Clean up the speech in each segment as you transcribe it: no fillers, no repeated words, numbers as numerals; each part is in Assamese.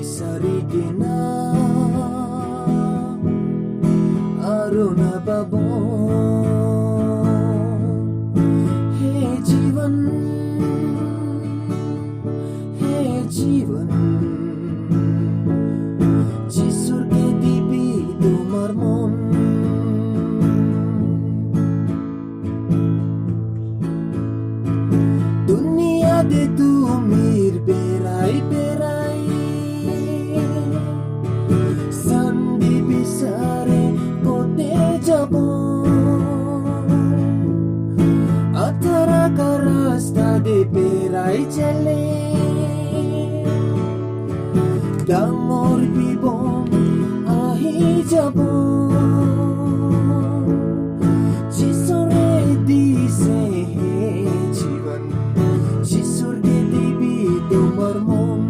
বিচাৰি কিনা আৰু নাপাব হে জীৱন যিশুৰকে দিবি তোমাৰ মন দুনিয়াতে তুমিৰ বেৰাই বেৰাই শান্তি বিচাৰে কতে যাব আধাৰা কা ৰাস্তা দে বেৰাই চলে ডাঙৰ বিপদ আহি যাব যিশুৰে দিছে হে জীৱন যিশুৰকে দিবি তোমাৰ মন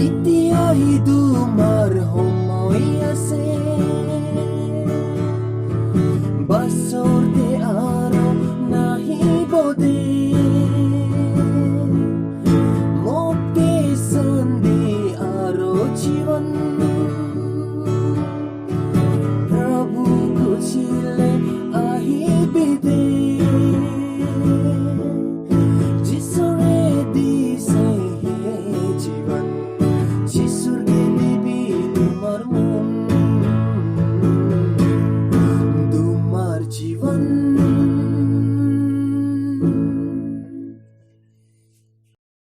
এতিয়াই তোমাৰ সময় আছে বাছৰতে আৰু নাহিব দে